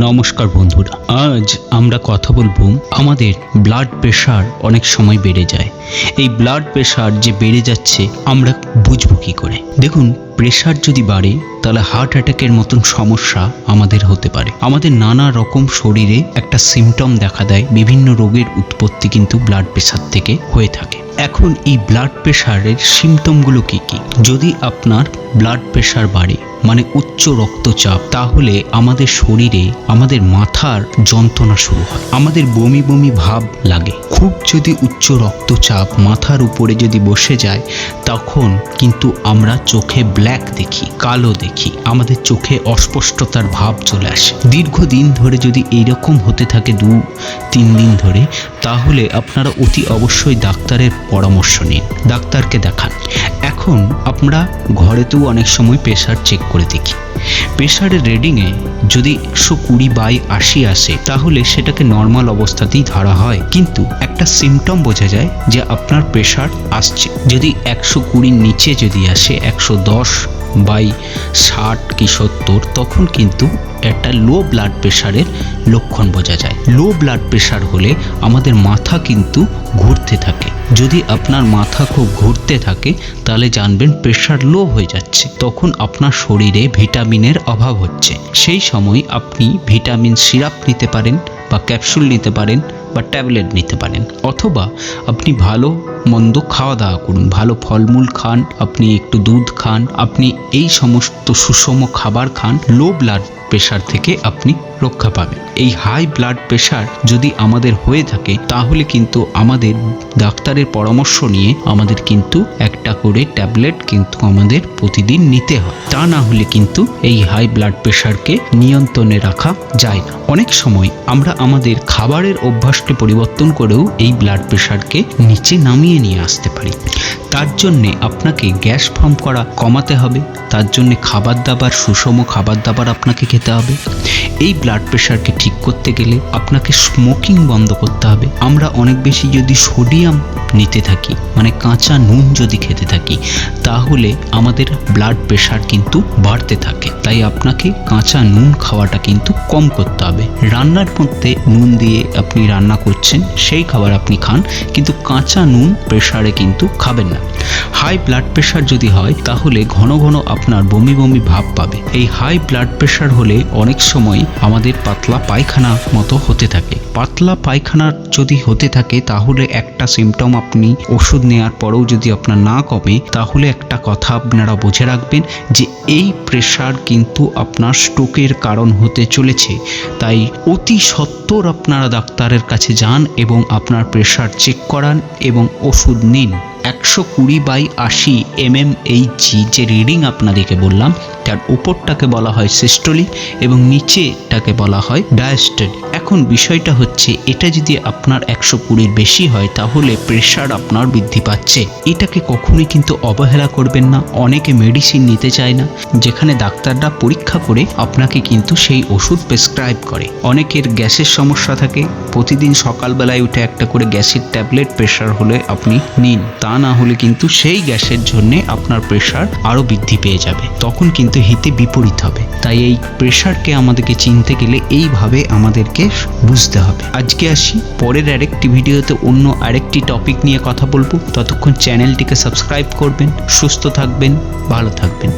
নমস্কার বন্ধুরা, আজ আমরা কথা বলবো আমাদের ব্লাড প্রেশার অনেক সময় বেড়ে যায়। এই ব্লাড প্রেশার যে বেড়ে যাচ্ছে আমরা বুঝবো কি করে? দেখুন, প্রেশার যদি বাড়ে তাহলে হার্ট অ্যাটাকের মতন সমস্যা আমাদের হতে পারে। আমাদের নানা রকম শরীরে একটা সিমটম দেখা দেয়, বিভিন্ন রোগের উৎপত্তি কিন্তু ব্লাড প্রেশার থেকে হয়ে থাকে। এখন এই ব্লাড প্রেশারের সিমটমগুলো কি কি? যদি আপনার ব্লাড প্রেশার বাড়ে মানে উচ্চ রক্তচাপ, তাহলে আমাদের শরীরে আমাদের মাথার যন্ত্রণা শুরু হয়, আমাদের বমি বমি ভাব লাগে। খুব যদি উচ্চ রক্তচাপ মাথার উপরে যদি বসে যায় তখন কিন্তু আমরা চোখে ব্ল্যাক দেখি, কালো দেখি, আমাদের চোখে অস্পষ্টতার ভাব চলে আসে। দীর্ঘদিন ধরে যদি এইরকম হতে থাকে 2-3 দিন ধরে, তাহলে আপনারা অতি অবশ্যই ডাক্তারের পরামর্শ নিন, ডাক্তারকে দেখান। এখন আমরা ঘরেতেও অনেক সময় প্রেশার চেক করে দেখি। প্রেশারের রিডিংয়ে যদি 120/80 আসে তাহলে সেটাকে নর্মাল অবস্থাতেই ধরা হয়, কিন্তু একটা সিমটম বোঝা যায় যে আপনার প্রেশার আসছে। যদি 120 নিচে যদি আসে 110/60 কি 70, তখন কিন্তু একটা লো ব্লাড প্রেশারের লক্ষণ বোঝা যায়। লো ব্লাড প্রেশার হলে আমাদের মাথা কিন্তু ঘুরতে থাকে। যদি আপনার মাথা খুব ঘুরতে থাকে তাহলে জানবেন প্রেশার লো হয়ে যাচ্ছে, তখন আপনার শরীরে ভিটামিনের অভাব হচ্ছে। সেই সময় আপনি ভিটামিন সিরাপ নিতে পারেন বা ক্যাপসুল নিতে পারেন বা ট্যাবলেট নিতে পারেন, অথবা আপনি ভালো মন্দ খাওয়া দাওয়া করুন, ভালো ফলমূল খান, আপনি একটু দুধ খান, আপনি এই সমস্ত সুষম খাবার খান। লো ব্লাড প্রেশার থেকে আপনি রক্ষা পাবেন। এই হাই ব্লাড প্রেশার যদি আমাদের হয়ে থাকে তাহলে কিন্তু আমাদের ডাক্তারের পরামর্শ নিয়ে আমাদের কিন্তু একটা করে ট্যাবলেট কিন্তু আমাদের প্রতিদিন নিতে হয়। তা না হলে কিন্তু এই হাই ব্লাড প্রেশারকে নিয়ন্ত্রণে রাখা যায় না। অনেক সময় আমরা আমাদের খাবারের অভ্যাসকে পরিবর্তন করেও এই ব্লাড প্রেশারকে নিচে নামিয়ে নিয়ে আসতে পারি। তার জন্যে আপনাকে গ্যাস ফর্ম করা কমাতে হবে, তার জন্যে খাবার দাবার, সুষম খাবার দাবার আপনাকে খেতে হবে। এই ব্লাড প্রেশারকে ঠিক করতে গেলে আপনাকে স্মোকিং বন্ধ করতে হবে। আমরা অনেক বেশি যদি সোডিয়াম নিতে থাকি, মানে কাঁচা নুন যদি খেতে থাকি, তাহলে আমাদের ব্লাড প্রেশার কিন্তু বাড়তে থাকে। তাই আপনাকে কাঁচা নুন খাওয়াটা কিন্তু কম করতে হবে। রান্নার মধ্যে নুন দিয়ে আপনি রান্না করছেন, সেই খাবার আপনি খান, কিন্তু কাঁচা নুন প্রেশারে কিন্তু খাবেন না। হাই ব্লাড প্রেশার যদি হয় তাহলে ঘন ঘন আপনার বমি বমি ভাব পাবে। এই হাই ব্লাড প্রেশার হলে অনেক সময় আমাদের পাতলা পায়খানা মতো হতে থাকে। পাতলা পায়খানা যদি হতে থাকে তাহলে একটা সিমটম, আপনি ওষুধ নেওয়ার পরেও যদি আপনার না কমে, তাহলে একটা কথা আপনারা বুঝে রাখবেন যে এই প্রেশার কিন্তু আপনার স্ট্রোকের কারণ হতে চলেছে। তাই অতি সত্বর আপনারা ডাক্তারের কাছে যান এবং আপনার প্রেশার চেক করান এবং ওষুধ নিন। 120/80 mmHg যে রিডিং আপনাদেরকে বললাম, তার উপরটাকে বলা হয় সিস্টোলিক এবং নিচেটাকে বলা হয় ডায়াস্টোলিক। এখন বিষয়টা হচ্ছে, এটা যদি আপনার 120 বেশি হয় তাহলে প্রেশার আপনার বৃদ্ধি পাচ্ছে। এটাকে কখনোই কিন্তু অবহেলা করবেন না। অনেকে মেডিসিন নিতে চায় না, যেখানে ডাক্তাররা পরীক্ষা করে আপনাকে কিন্তু সেই ওষুধ প্রেসক্রাইব করে। অনেকের গ্যাসের সমস্যা থাকে, প্রতিদিন সকালবেলায় উঠে একটা করে গ্যাসের ট্যাবলেট প্রেশার হলে আপনি নিন, তা না হলে কিন্তু সেই গ্যাসের জন্যে আপনার প্রেশার আরও বৃদ্ধি পেয়ে যাবে, তখন কিন্তু হিতে বিপরীত হবে। তাই এই প্রেশারকে আমাদেরকে চিনতে গেলে এইভাবে আমাদেরকে বুঝতে হবে। আজকে আসি, পরের আরেকটি ভিডিওতে অন্য আরেকটি টপিক নিয়ে কথা বলবো। ততক্ষণ চ্যানেলটিকে সাবস্ক্রাইব করবেন। সুস্থ থাকবেন, ভালো থাকবেন।